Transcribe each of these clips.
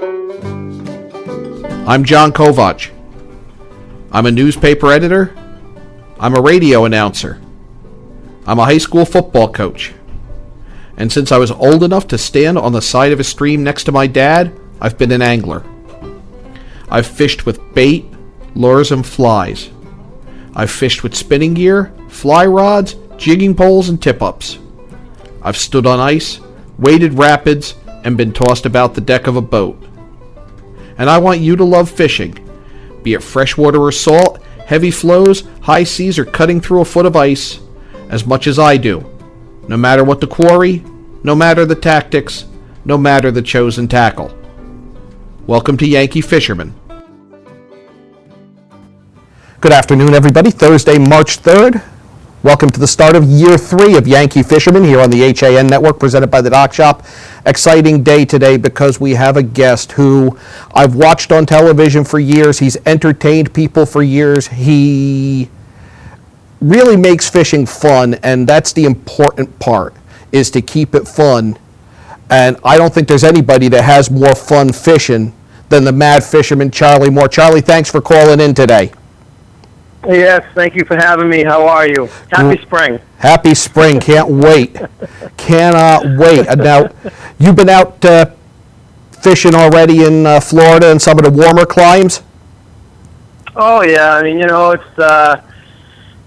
I'm John Kovach. I'm a newspaper editor. I'm a radio announcer. I'm a high school football coach. And since I was old enough to stand on the side of a stream next to my dad, I've been an angler. I've fished with bait, lures, and flies. I've fished with spinning gear, fly rods, jigging poles, and tip-ups. I've stood on ice, waded rapids, and been tossed about the deck of a boat. And I want you to love fishing, be it freshwater or salt, heavy flows, high seas, or cutting through a foot of ice, as much as I do, no matter what the quarry, no matter the tactics, no matter the chosen tackle. Welcome to Yankee Fisherman. Good afternoon, everybody. Thursday, March 3rd. Welcome to the start of year 3 of Yankee Fisherman here on the HAN Network, presented by the Dock Shop. Exciting day today because we have a guest who I've watched on television for years. He's entertained people for years. He really makes fishing fun, and that's the important part, is to keep it fun. And I don't think there's anybody that has more fun fishing than the Mad Fisherman, Charlie Moore. Charlie, thanks for calling in today. Yes, thank you for having me. How are you? Happy spring. Happy spring. Can't wait. Cannot wait. Now, you've been out fishing already in Florida and some of the warmer climes? Oh, yeah. I mean, it's got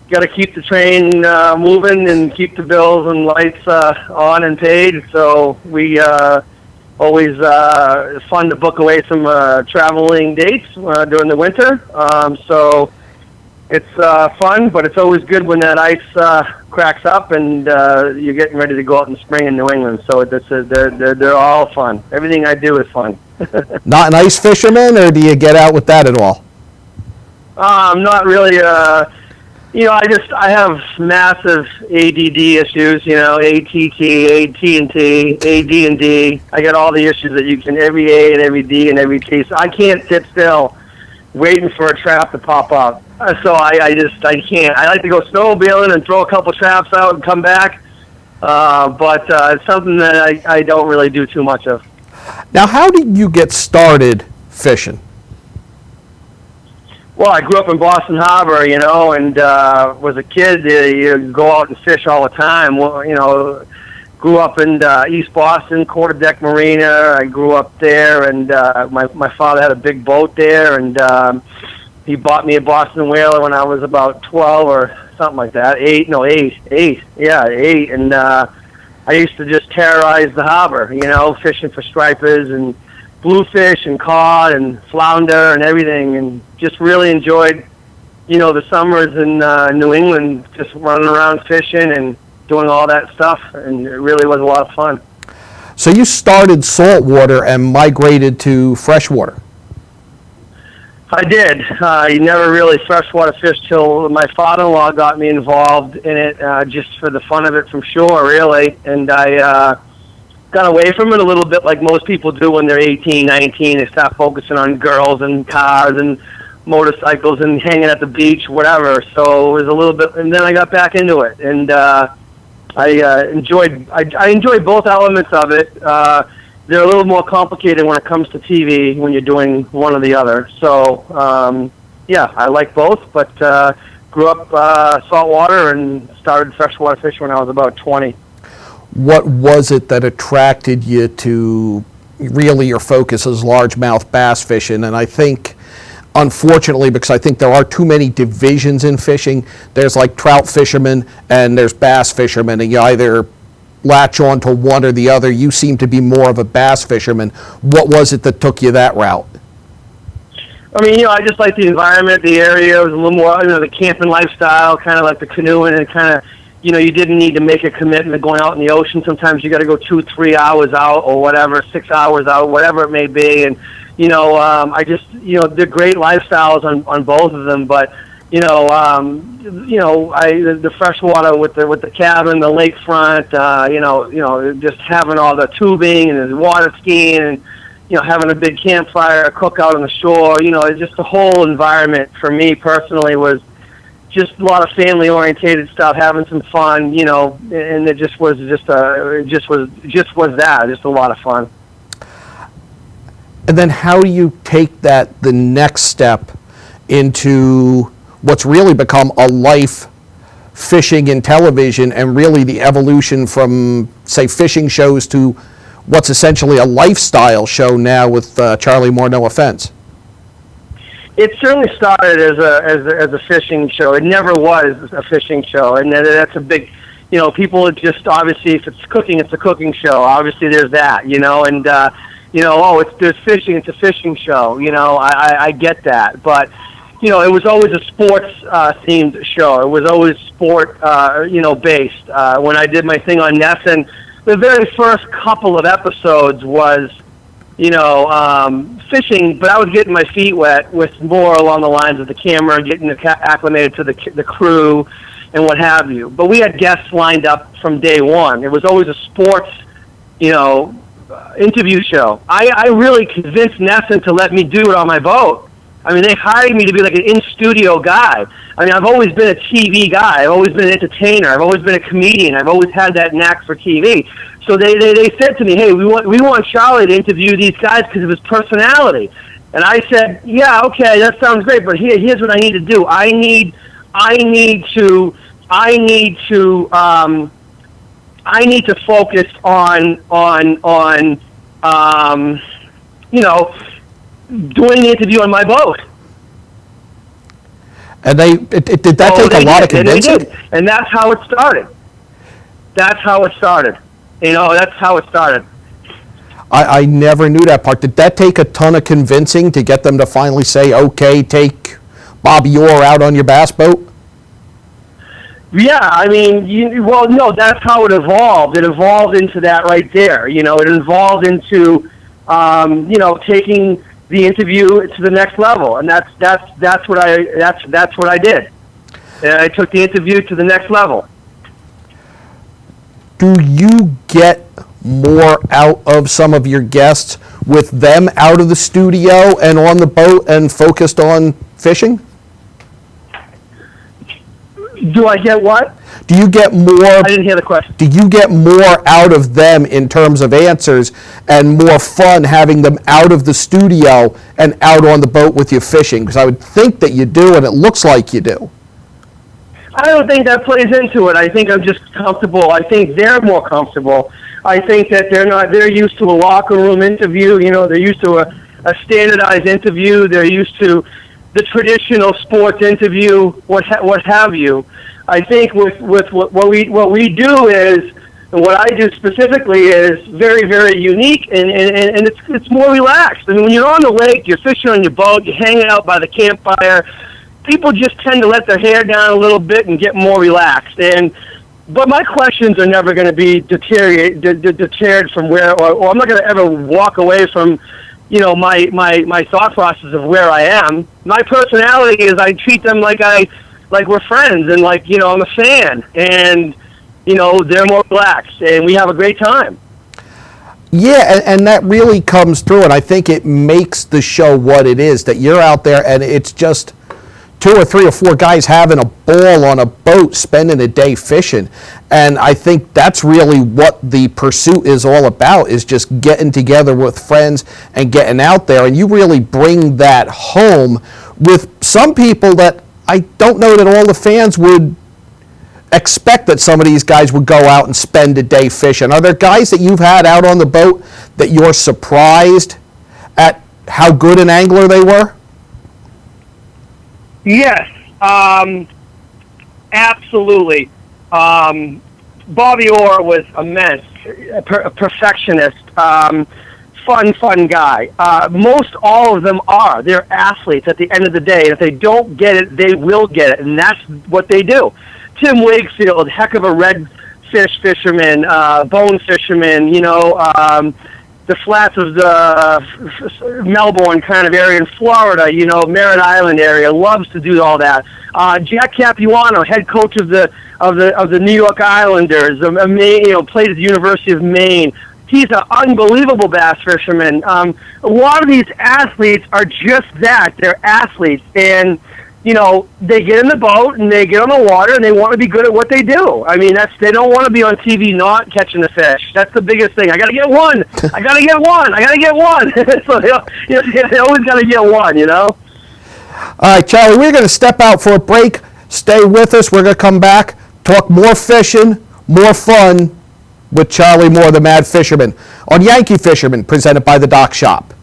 to keep the train moving and keep the bills and lights on and paid. So we always fun to book away some traveling dates during the winter. So it's fun, but it's always good when that ice cracks up and you're getting ready to go out in the spring in New England. So they're all fun. Everything I do is fun. Not an ice fisherman, or do you get out with that at all? I'm not really. I have massive ADD issues. ATT, AT&T, AD&D. I got all the issues that you can, every A and every D and every T. So I can't sit still waiting for a trap to pop up. So I can't. I like to go snowmobiling and throw a couple traps out and come back. But it's something that I don't really do too much of. Now, how did you get started fishing? Well, I grew up in Boston Harbor, and was a kid. You go out and fish all the time. Well, grew up in East Boston, Quarter Deck Marina. I grew up there, and my father had a big boat there, and he bought me a Boston Whaler when I was about 12 or something like that. 8. Yeah, 8. And I used to just terrorize the harbor, fishing for stripers and bluefish and cod and flounder and everything, and just really enjoyed, the summers in New England, just running around fishing and doing all that stuff, and it really was a lot of fun. So you started saltwater and migrated to freshwater. I did. You never really freshwater fished till my father-in-law got me involved in it, just for the fun of it from shore, really. And I got away from it a little bit, like most people do when they're 18, 19. They start focusing on girls and cars and motorcycles and hanging at the beach, whatever. So it was a little bit, and then I got back into it, and I enjoy both elements of it. They're a little more complicated when it comes to TV when you're doing one or the other. So I like both, but grew up saltwater and started freshwater fishing when I was about 20. What was it that attracted you to really your focus as largemouth bass fishing? And I think, unfortunately, because I think there are too many divisions in fishing, there's like trout fishermen and there's bass fishermen, and you either latch on to one or the other. You seem to be more of a bass fisherman. What was it that took you that route? I mean, I just like the environment, the area. It was a little more, the camping lifestyle, kind of like the canoeing, and kind of, you didn't need to make a commitment going out in the ocean. Sometimes you got to go 2-3 hours out or whatever, 6 hours out, whatever it may be. And, I just, they're great lifestyles on both of them, but, the freshwater with the cabin, the lakefront, just having all the tubing and the water skiing and, having a big campfire, a cookout on the shore, just the whole environment for me personally was just a lot of family-orientated stuff, having some fun, and it just was a lot of fun. And then how do you take that the next step into what's really become a life, fishing and television, and really the evolution from, say, fishing shows to what's essentially a lifestyle show now with Charlie Moore, No Offense? It certainly started as a fishing show. It never was a fishing show, and that's a big, people just, obviously, if it's cooking, it's a cooking show. Obviously, there's that, and there's fishing, it's a fishing show. I get that, but it was always a sports themed show. It was always sport based. When I did my thing on Nesson, the very first couple of episodes was fishing, but I was getting my feet wet with more along the lines of the camera, getting acclimated to the crew and what have you. But we had guests lined up from day one. It was always a sports, interview show. I really convinced Nesson to let me do it on my boat. I mean, they hired me to be like an in-studio guy. I mean, I've always been a TV guy. I've always been an entertainer. I've always been a comedian. I've always had that knack for TV. So they said to me, hey, we want Charlie to interview these guys because of his personality. And I said, yeah, okay, that sounds great, but here's what I need to do. I need to focus on doing the interview on my boat. And did that take a lot of convincing? And that's how it started. That's how it started. I never knew that part. Did that take a ton of convincing to get them to finally say, okay, take Bobby Orr out on your bass boat? Yeah, I mean, no, that's how it evolved. It evolved into that right there. It evolved into, taking the interview to the next level, and that's what I did. I took the interview to the next level. Do you get more out of some of your guests with them out of the studio and on the boat and focused on fishing? Do I get what? Do you get more? I didn't hear the question. Do you get more out of them in terms of answers and more fun having them out of the studio and out on the boat with you fishing? Because I would think that you do, and it looks like you do. I don't think that plays into it. I think I'm just comfortable. I think they're more comfortable. I think that they're used to a locker room interview. They're used to a standardized interview. They're used to the traditional sports interview, what have you. I think with what we do is, and what I do specifically is very, very unique, and it's more relaxed. I mean, when you're on the lake, you're fishing on your boat, you're hanging out by the campfire, people just tend to let their hair down a little bit and get more relaxed. But my questions are never going to be deterred from where, or I'm not going to ever walk away from, my thought process of where I am. My personality is I treat them like we're friends, and I'm a fan, and they're more relaxed, and we have a great time. Yeah, and that really comes through, and I think it makes the show what it is, that you're out there and it's just 2 or 3 or 4 guys having a ball on a boat, spending a day fishing. And I think that's really what the pursuit is all about, is just getting together with friends and getting out there. And you really bring that home with some people that I don't know that all the fans would expect that some of these guys would go out and spend a day fishing. Are there guys that you've had out on the boat that you're surprised at how good an angler they were? Yes, absolutely. Bobby Orr was immense, a perfectionist, fun guy. Most all of them are. They're athletes at the end of the day, and if they don't get it, they will get it, and that's what they do. Tim Wakefield, heck of a redfish fisherman, bone fisherman, the flats of the Melbourne kind of area in Florida, Merritt Island area, loves to do all that. Jack Capuano, head coach of the New York Islanders, played at the University of Maine. He's an unbelievable bass fisherman. A lot of these athletes are just that. They're athletes. And, they get in the boat and they get on the water and they want to be good at what they do. I mean, they don't want to be on TV not catching the fish. That's the biggest thing. I got to get one. I got to get one. I got to get one. So they always got to get one. All right, Charlie, we're going to step out for a break. Stay with us. We're going to come back, talk more fishing, more fun with Charlie Moore, the Mad Fisherman, on Yankee Fisherman, presented by the Dock Shop.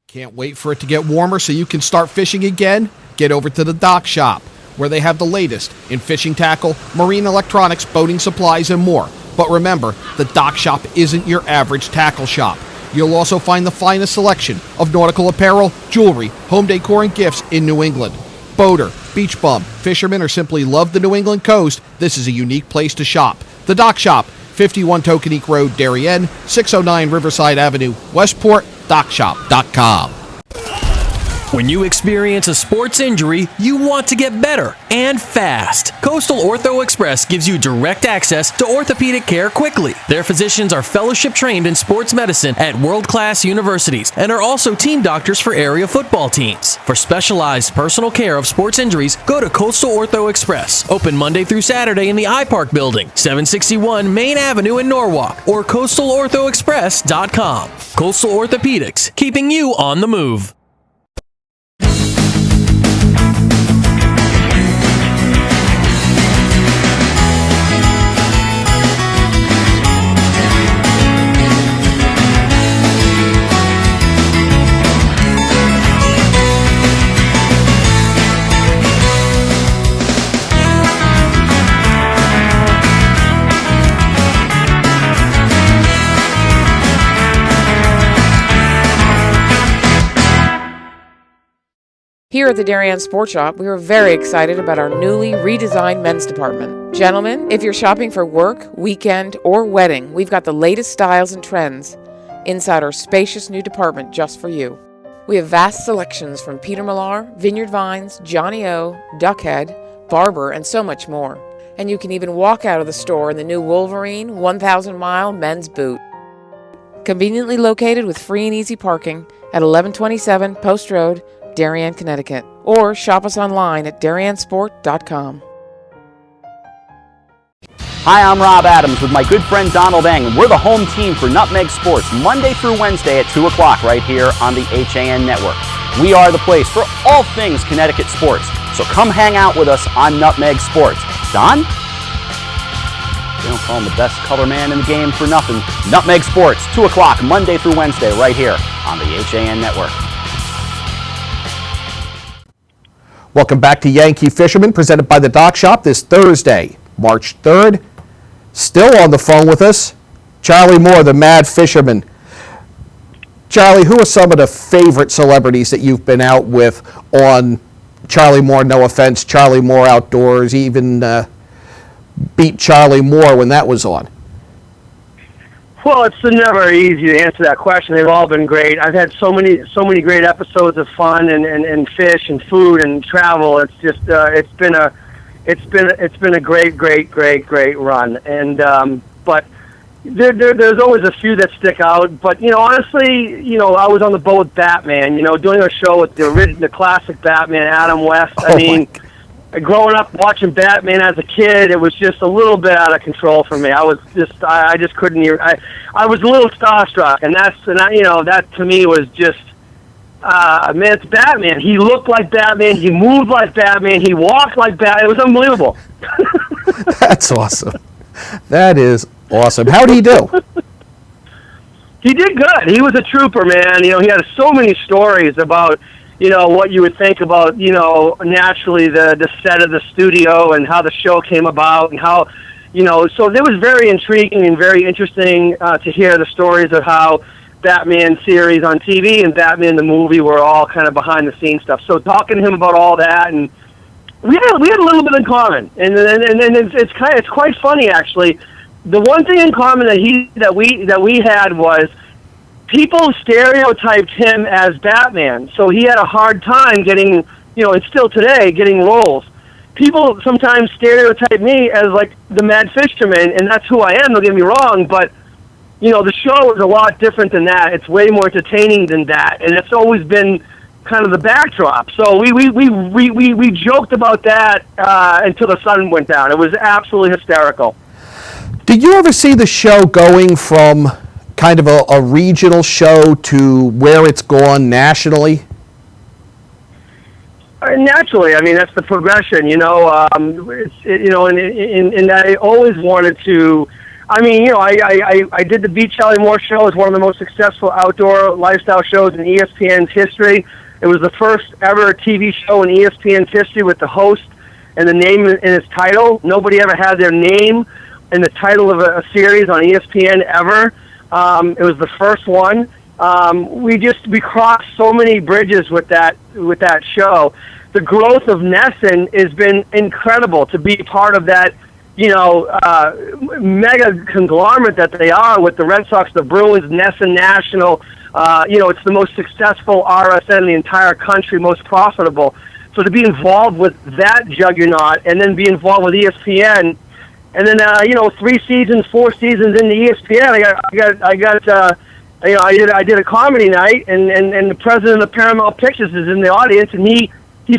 Can't wait for it to get warmer so you can start fishing again? Get over to the Dock Shop, where they have the latest in fishing tackle, marine electronics, boating supplies, and more. But remember, the Dock Shop isn't your average tackle shop. You'll also find the finest selection of nautical apparel, jewelry, home decor, and gifts in New England. Boater, beach bum, fisherman, or simply love the New England coast, this is a unique place to shop. The Dock Shop, 51 Tokenique Road, Darien, 609 Riverside Avenue, Westport, dockshop.com. When you experience a sports injury, you want to get better and fast. Coastal Ortho Express gives you direct access to orthopedic care quickly. Their physicians are fellowship trained in sports medicine at world-class universities and are also team doctors for area football teams. For specialized personal care of sports injuries, go to Coastal Ortho Express, open Monday through Saturday in the iPark Building, 761 Main Avenue in Norwalk, or coastalorthoexpress.com. Coastal Orthopedics, keeping you on the move. Here at the Darien Sports Shop, we are very excited about our newly redesigned men's department. Gentlemen, if you're shopping for work, weekend, or wedding, we've got the latest styles and trends inside our spacious new department just for you. We have vast selections from Peter Millar, Vineyard Vines, Johnny O, Duckhead, Barber, and so much more. And you can even walk out of the store in the new Wolverine 1,000-mile men's boot. Conveniently located with free and easy parking at 1127 Post Road, Darien, Connecticut, or shop us online at dariensport.com. Hi, I'm Rob Adams with my good friend Donald Eng, and we're the home team for Nutmeg Sports, Monday through Wednesday at 2 o'clock right here on the HAN Network. We are the place for all things Connecticut sports, so come hang out with us on Nutmeg Sports. Don? They don't call him the best color man in the game for nothing. Nutmeg Sports, 2 o'clock, Monday through Wednesday right here on the HAN Network. Welcome back to Yankee Fisherman, presented by the Dock Shop this Thursday, March 3rd. Still on the phone with us, Charlie Moore, the Mad Fisherman. Charlie, who are some of the favorite celebrities that you've been out with on Charlie Moore, no offense, Charlie Moore Outdoors, even beat Charlie Moore when that was on? Well, it's never easy to answer that question. They've all been great. I've had so many great episodes of fun and fish and food and travel. It's just it's been a great run. And but there's always a few that stick out. But honestly, I was on the boat with Batman. Doing a show with the classic Batman, Adam West. I mean, growing up watching Batman as a kid, it was just a little bit out of control for me. I just couldn't hear. I was a little starstruck, and that to me was just, man, it's Batman. He looked like Batman. He moved like Batman. He walked like Batman. It was unbelievable. That's awesome. That is awesome. How did he do? He did good. He was a trooper, man. He had so many stories about what you would think about, naturally the set of the studio and how the show came about and how, so it was very intriguing and very interesting to hear the stories of how Batman series on TV and Batman the movie were all kind of behind the scenes stuff. So talking to him about all that, and we had a little bit in common, and it's quite funny actually. The one thing in common that we had was, people stereotyped him as Batman, so he had a hard time getting and still today, getting roles. People sometimes stereotype me as like the Mad Fisherman, and that's who I am. Don't get me wrong, but the show is a lot different than that. It's way more entertaining than that, and it's always been kind of the backdrop. So we joked about that until the sun went down. It was absolutely hysterical. Did you ever see the show going from kind of a regional show to where it's gone nationally? Naturally, I mean, that's the progression, and I always wanted to. I mean, I did the Beat Charlie Moore show. It's one of the most successful outdoor lifestyle shows in ESPN's history. It was the first ever TV show in ESPN's history with the host and the name in its title. Nobody ever had their name in the title of a series on ESPN ever. It was the first one. We crossed so many bridges with that show. The growth of Nesson has been incredible to be part of that, mega conglomerate that they are with the Red Sox, the Bruins, Nesson National. It's the most successful RSN in the entire country, most profitable. So to be involved with that juggernaut and then be involved with ESPN, and then 4 seasons into ESPN, I did a comedy night, and the president of Paramount Pictures is in the audience, and he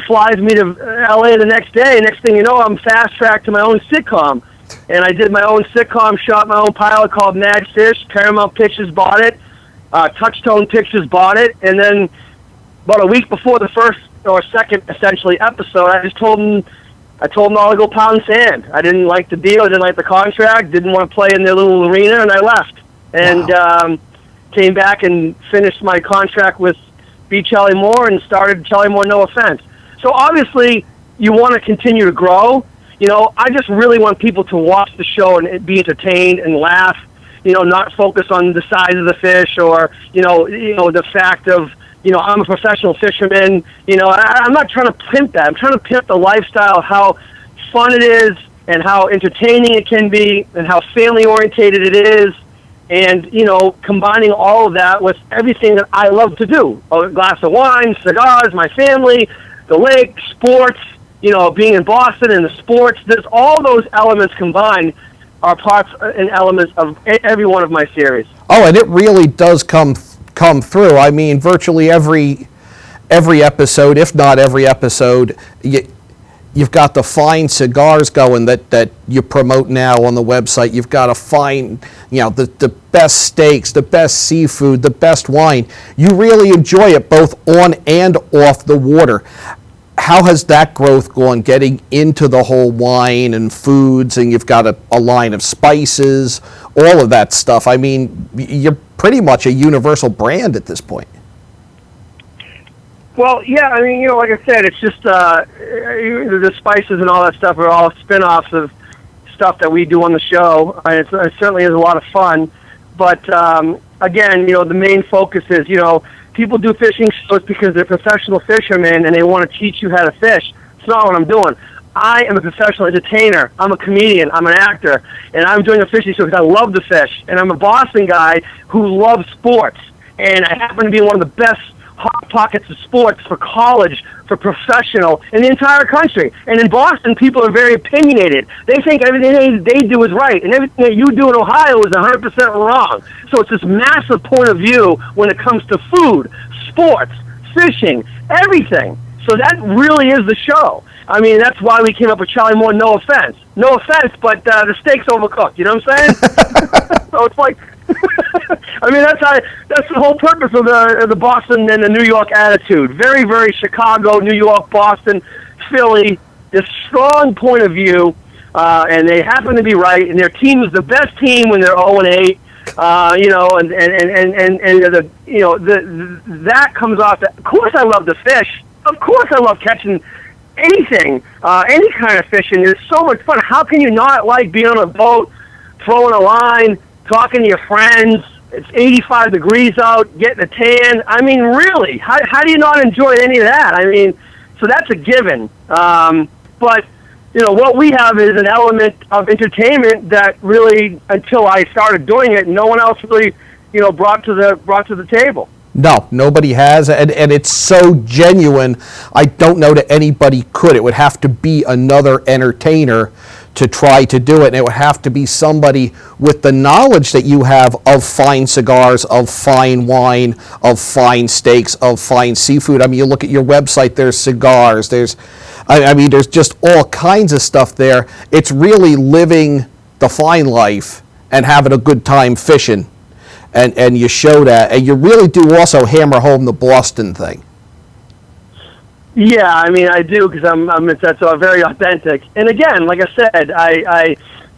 flies me to LA the next day. Next thing you know, I'm fast tracked to my own sitcom, and I did my own sitcom, shot my own pilot called Mad Fish. Paramount Pictures bought it, Touchstone Pictures bought it, and then about a week before the first or second, essentially, episode, I told them all to go pound sand. I didn't like the deal, I didn't like the contract, didn't want to play in their little arena, and I left. And came back and finished my contract with Beat Charlie Moore and started Charlie Moore No Offense. So obviously, you want to continue to grow. I just really want people to watch the show and be entertained and laugh. Not focus on the size of the fish or the fact of I'm a professional fisherman. I'm not trying to pimp that. I'm trying to pimp the lifestyle, how fun it is, and how entertaining it can be, and how family orientated it is. And, combining all of that with everything that I love to do. A glass of wine, cigars, my family, the lake, sports, being in Boston and the sports. There's all those elements combined are parts and elements of every one of my series. Oh, and it really does come through. I mean, virtually every episode, if not every episode, you've got the fine cigars going that you promote now on the website. You've got to find, the best steaks, the best seafood, the best wine. You really enjoy it both on and off the water. How has that growth gone, getting into the whole wine and foods, and you've got a line of spices, all of that stuff? I mean, you're pretty much a universal brand at this point. Well, yeah, I mean, like I said, it's just the spices and all that stuff are all spin-offs of stuff that we do on the show. It certainly is a lot of fun. But, again, the main focus is, people do fishing shows because they're professional fishermen and they want to teach you how to fish. It's not what I'm doing. I am a professional entertainer. I'm a comedian. I'm an actor. And I'm doing a fishing show because I love to fish. And I'm a Boston guy who loves sports. And I happen to be one of the best hot pockets of sports for college, for professional, in the entire country. And in Boston, people are very opinionated. They think everything they do is right, and everything that you do in Ohio is 100% wrong. So it's this massive point of view when it comes to food, sports, fishing, everything. So that really is the show. I mean, that's why we came up with Charlie Moore, No Offense. No offense, but the steak's overcooked. You know what I'm saying? So it's like, I mean, that's the whole purpose of the Boston and the New York attitude. Very, very Chicago, New York, Boston, Philly. This strong point of view, and they happen to be right. And their team is the best team when they're 0-8. That comes off. Of course, I love to fish. Of course, I love catching anything, any kind of fishing. It's so much fun. How can you not like being on a boat, throwing a line, talking to your friends? It's 85 degrees out, getting a tan. I mean, really, how do you not enjoy any of that? I mean, so that's a given. But what we have is an element of entertainment that really, until I started doing it, no one else really, brought to the table. No, nobody has, and it's so genuine. I don't know that anybody could. It would have to be another entertainer to try to do it, and it would have to be somebody with the knowledge that you have of fine cigars, of fine wine, of fine steaks, of fine seafood. I mean, you look at your website, there's cigars, there's just all kinds of stuff there. It's really living the fine life and having a good time fishing. And you show that, and you really do also hammer home the Boston thing. Yeah, I mean, I do, because that's very authentic. And again, like I said,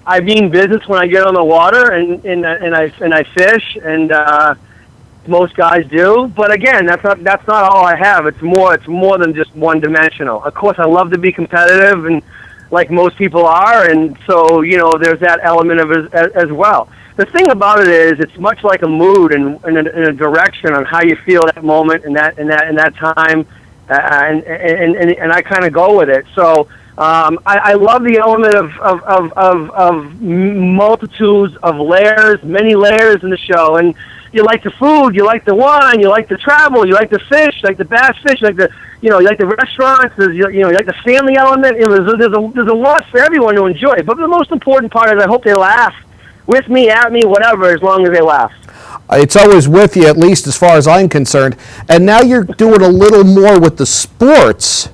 I mean business when I get on the water and I fish, and most guys do. But again, that's not all I have. It's more than just one dimensional. Of course, I love to be competitive, and like most people are, and so there's that element of it as well. The thing about it is, it's much like a mood and a direction on how you feel that moment and that time, and I kind of go with it. So I love the element of multitudes of layers, many layers in the show. And you like the food, you like the wine, you like the travel, you like the fish, you like the bass fish, you like the you like the restaurants, you like the family element. There's a lot for everyone to enjoy. But the most important part is I hope they laugh. With me, at me, whatever, as long as they laugh. It's always with you, at least as far as I'm concerned. And now you're doing a little more with the sports,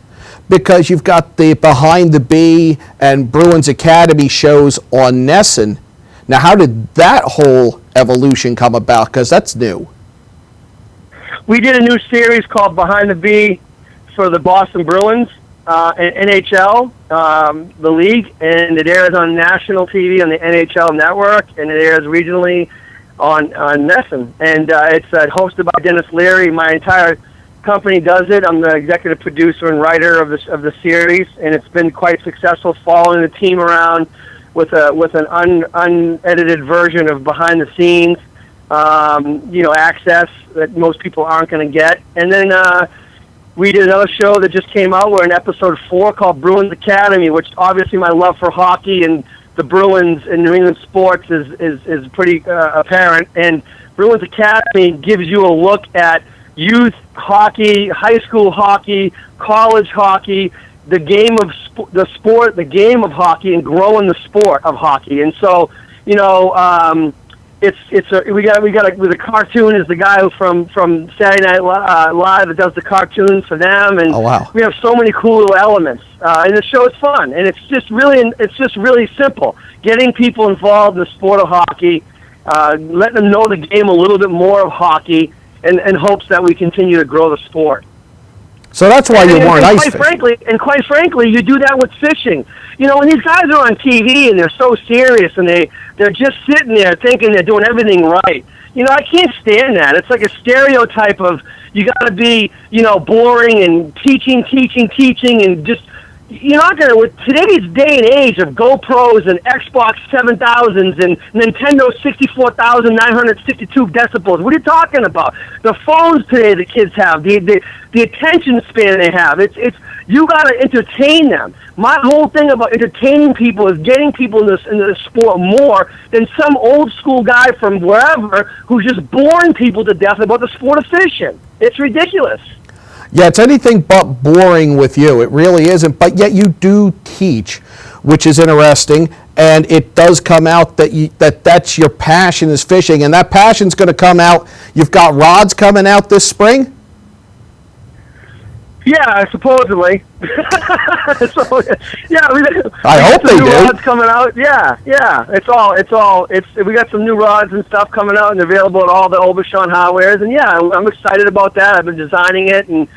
because you've got the Behind the Bee and Bruins Academy shows on Nesson. Now, how did that whole evolution come about? Because that's new. We did a new series called Behind the Bee for the Boston Bruins. NHL, the league, and it airs on national TV on the NHL network, and it airs regionally on Nesson. And it's hosted by Dennis Leary. My entire company does it. I'm the executive producer and writer of the series, and it's been quite successful, following the team around with an unedited version of behind the scenes, access that most people aren't going to get. And then we did another show that just came out. We're in episode 4 called Bruins Academy, which obviously my love for hockey and the Bruins and New England sports is pretty apparent. And Bruins Academy gives you a look at youth hockey, high school hockey, college hockey, the game of the game of hockey, and growing the sport of hockey. And so, we got with the cartoon is the guy from Saturday Night Live that does the cartoons for them, and we have so many cool little elements. And the show is fun, and it's just really simple. Getting people involved in the sport of hockey, letting them know the game a little bit more of hockey, and hopes that we continue to grow the sport. So that's why you weren't ice fishing. Quite frankly, you do that with fishing. When these guys are on TV and they're so serious and they're just sitting there thinking they're doing everything right. I can't stand that. It's like a stereotype of you got to be, boring and teaching, and just you're not going to, with today's day and age of GoPros and Xbox 7000s and Nintendo 64,962 decibels, what are you talking about? The phones today the kids have, the attention span they have, it's you got to entertain them. My whole thing about entertaining people is getting people into the sport more than some old school guy from wherever who's just boring people to death about the sport of fishing. It's ridiculous. Yeah, it's anything but boring with you. It really isn't. But yet you do teach, which is interesting. And it does come out that that's your passion is fishing. And that passion's going to come out. You've got rods coming out this spring? Yeah, supposedly. I hope they do. Rods coming out. Yeah. We got some new rods and stuff coming out and available at all the Obashan hardwares. And yeah, I'm excited about that. I've been designing it, and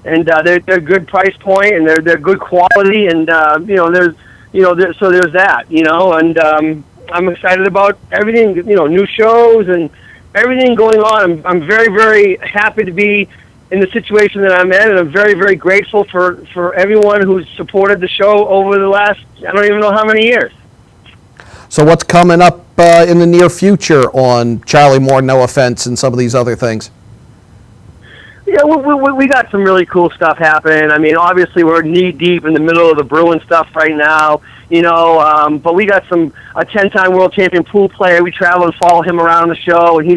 they're good price point, and they're good quality, and there's that, and I'm excited about everything, new shows and everything going on. I'm very, very happy to be in the situation that I'm in, and I'm very, very grateful for everyone who's supported the show over the last, I don't even know how many years. So what's coming up in the near future on Charlie Moore, No Offense, and some of these other things? Yeah, we got some really cool stuff happening. I mean, obviously we're knee deep in the middle of the Bruin stuff right now, but we got a 10-time world champion pool player. We travel and follow him around the show, and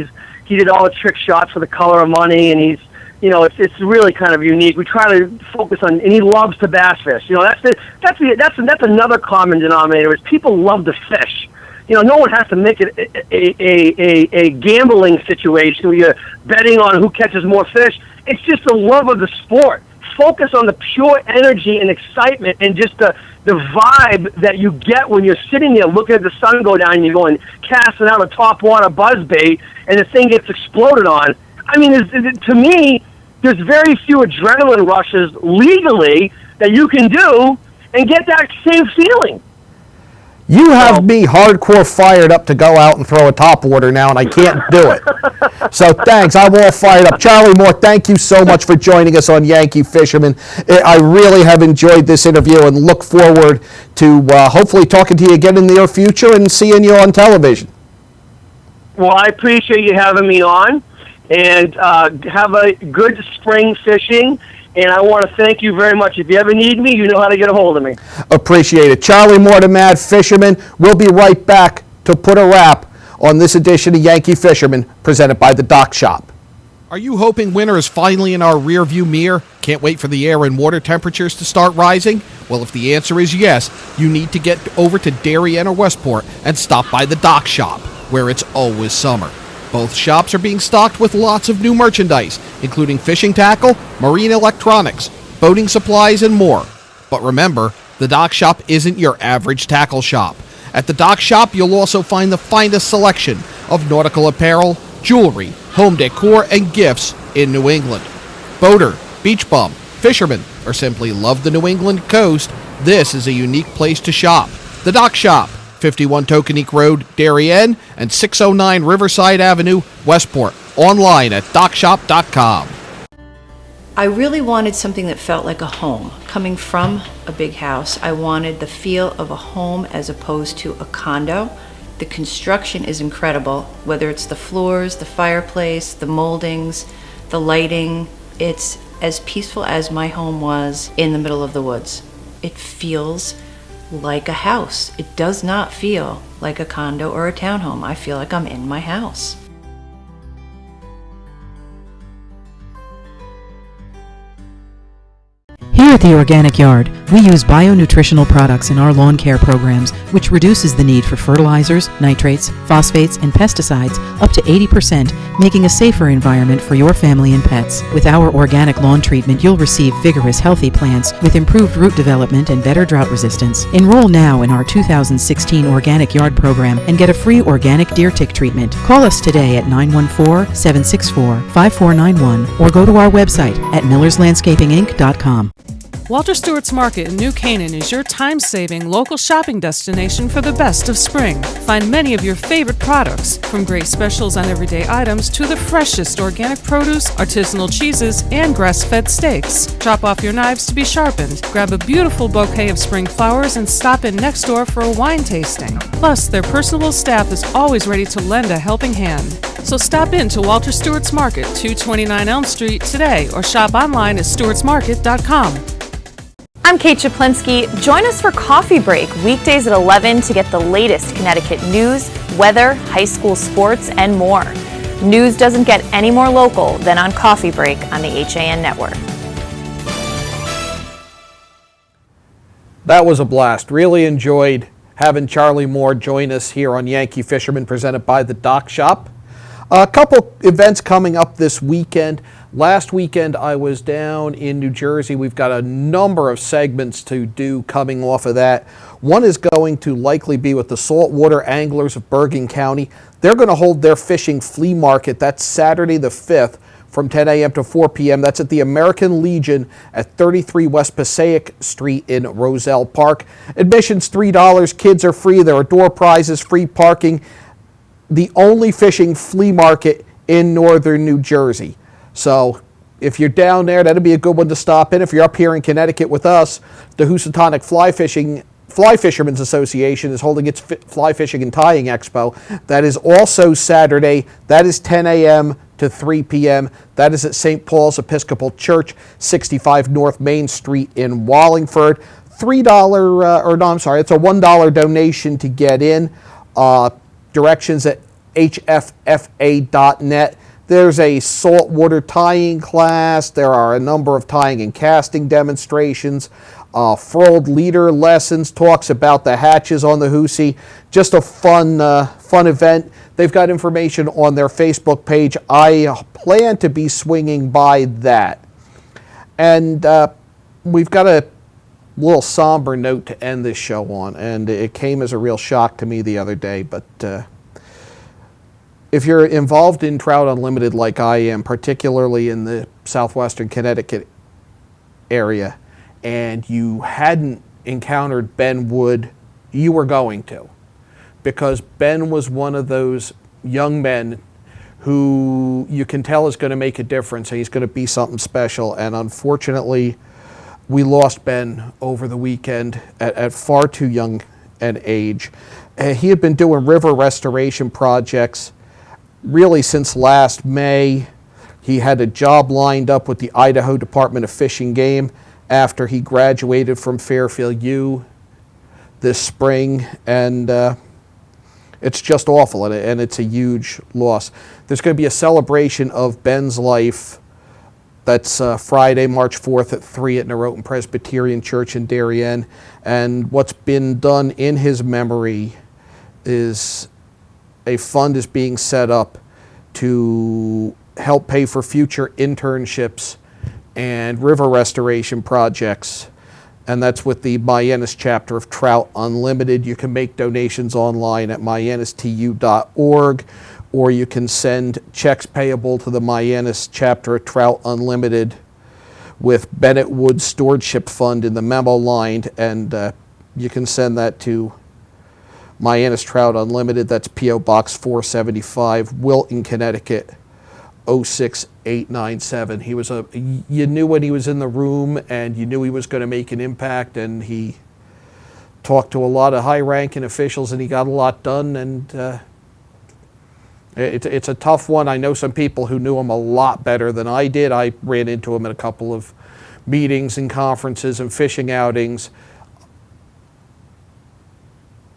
he did all the trick shots for The Color of Money, and he's, you know, it's really kind of unique. We try to focus on, and he loves to bass fish. You know, that's another common denominator is people love to fish. You know, no one has to make it a gambling situation where you're betting on who catches more fish. It's just the love of the sport. Focus on the pure energy and excitement and just the vibe that you get when you're sitting there looking at the sun go down and you're going casting out a topwater buzzbait and the thing gets exploded on. I mean, to me, there's very few adrenaline rushes legally that you can do and get that same feeling. You have me hardcore fired up to go out and throw a topwater now, and I can't do it. So thanks. I'm all fired up. Charlie Moore, thank you so much for joining us on Yankee Fisherman. I really have enjoyed this interview and look forward to hopefully talking to you again in the near future and seeing you on television. Well, I appreciate you having me on, and have a good spring fishing. And I want to thank you very much. If you ever need me, you know how to get a hold of me. Appreciate it. Charlie Moore, the Mad Fisherman. We'll be right back to put a wrap on this edition of Yankee Fisherman, presented by the Dock Shop. Are you hoping winter is finally in our rearview mirror? Can't wait for the air and water temperatures to start rising? Well, if the answer is yes, you need to get over to Darien or Westport and stop by the Dock Shop, where it's always summer. Both shops are being stocked with lots of new merchandise, including fishing tackle, marine electronics, boating supplies, and more. But remember, the Dock Shop isn't your average tackle shop. At the Dock Shop, you'll also find the finest selection of nautical apparel, jewelry, home decor, and gifts in New England. Boater, beach bum, fisherman, or simply love the New England coast, this is a unique place to shop. The Dock Shop, 51 Tokenique Road, Darien, and 609 Riverside Avenue, Westport. Online at dockshop.com. I really wanted something that felt like a home. Coming from a big house, I wanted the feel of a home as opposed to a condo. The construction is incredible, whether it's the floors, the fireplace, the moldings, the lighting. It's as peaceful as my home was in the middle of the woods. It feels like a house. It does not feel like a condo or a townhome. I feel like I'm in my house. Here at the Organic Yard, we use bio-nutritional products in our lawn care programs, which reduces the need for fertilizers, nitrates, phosphates, and pesticides up to 80%, making a safer environment for your family and pets. With our organic lawn treatment, you'll receive vigorous, healthy plants with improved root development and better drought resistance. Enroll now in our 2016 Organic Yard program and get a free organic deer tick treatment. Call us today at 914-764-5491 or go to our website at millerslandscapinginc.com. Walter Stewart's Market in New Canaan is your time-saving local shopping destination for the best of spring. Find many of your favorite products, from great specials on everyday items to the freshest organic produce, artisanal cheeses, and grass-fed steaks. Chop off your knives to be sharpened. Grab a beautiful bouquet of spring flowers and stop in next door for a wine tasting. Plus, their personable staff is always ready to lend a helping hand. So stop in to Walter Stewart's Market, 229 Elm Street today, or shop online at stewartsmarket.com. I'm Kate Chaplinsky. Join us for Coffee Break, weekdays at 11 to get the latest Connecticut news, weather, high school sports, and more. News doesn't get any more local than on Coffee Break on the HAN Network. That was a blast. Really enjoyed having Charlie Moore join us here on Yankee Fisherman, presented by the Dock Shop. A couple events coming up this weekend. Last weekend I was down in New Jersey. We've got a number of segments to do coming off of that. One is going to likely be with the Saltwater Anglers of Bergen County. They're going to hold their fishing flea market. That's Saturday the 5th from 10 a.m. to 4 p.m. That's at the American Legion at 33 West Passaic Street in Roselle Park. Admission's $3. Kids are free. There are door prizes, free parking. The only fishing flea market in northern New Jersey. So if you're down there, that'll be a good one to stop in. If you're up here in Connecticut with us, the Housatonic Fly Fishermen's Association is holding its Fly Fishing and Tying Expo. That is also Saturday. That is 10 a.m. to 3 p.m. That is at St. Paul's Episcopal Church, 65 North Main Street in Wallingford. It's a $1 donation to get in. Directions at hffa.net. There's a saltwater tying class. There are a number of tying and casting demonstrations. Furled leader lessons, talks about the hatches on the Hoosie. Just a fun event. They've got information on their Facebook page. I plan to be swinging by that. And we've got a little somber note to end this show on, and it came as a real shock to me the other day, but if you're involved in Trout Unlimited like I am, particularly in the southwestern Connecticut area, and you hadn't encountered Ben Wood, you were going to. Because Ben was one of those young men who you can tell is going to make a difference, and he's going to be something special. And unfortunately, we lost Ben over the weekend at far too young an age. He had been doing river restoration projects really since last May. He had a job lined up with the Idaho Department of Fish and Game after he graduated from Fairfield U this spring, and it's just awful, and it's a huge loss. There's going to be a celebration of Ben's life. That's Friday, March 4th at 3 at Norotan Presbyterian Church in Darien. And what's been done in his memory is a fund is being set up to help pay for future internships and river restoration projects. And that's with the Mayanas chapter of Trout Unlimited. You can make donations online at mayanistu.org, or you can send checks payable to the Mayanas chapter of Trout Unlimited with Bennett Wood Stewardship Fund in the memo line, and you can send that to Mayanas Trout Unlimited. That's P.O. Box 475, Wilton, Connecticut, 06897. He was you knew when he was in the room, and you knew he was going to make an impact, and he talked to a lot of high-ranking officials, and he got a lot done, and it's a tough one. I know some people who knew him a lot better than I did. I ran into him at a couple of meetings and conferences and fishing outings.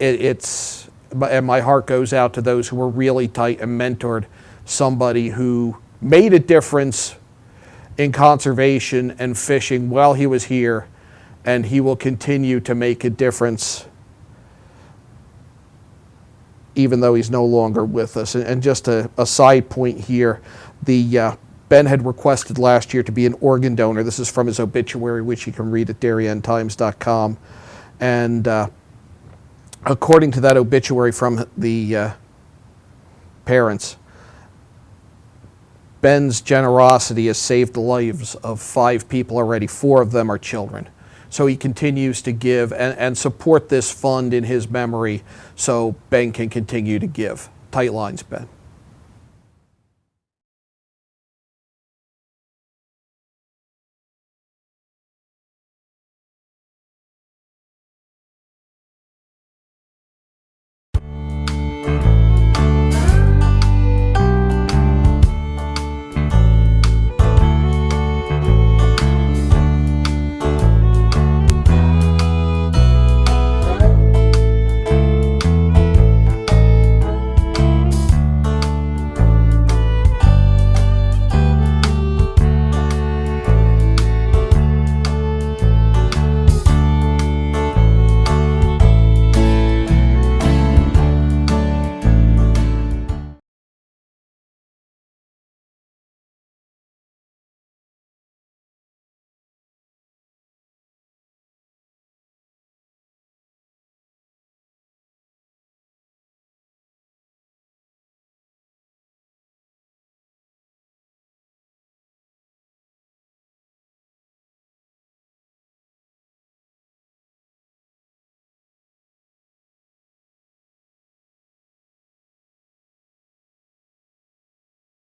And my heart goes out to those who were really tight and mentored somebody who made a difference in conservation and fishing while he was here, and he will continue to make a difference even though he's no longer with us. And just a side point here, Ben had requested last year to be an organ donor. This is from his obituary, which you can read at DarienTimes.com. And according to that obituary from the parents, Ben's generosity has saved the lives of 5 people already. 4 of them are children. So he continues to give and support this fund in his memory so Ben can continue to give. Tight lines, Ben.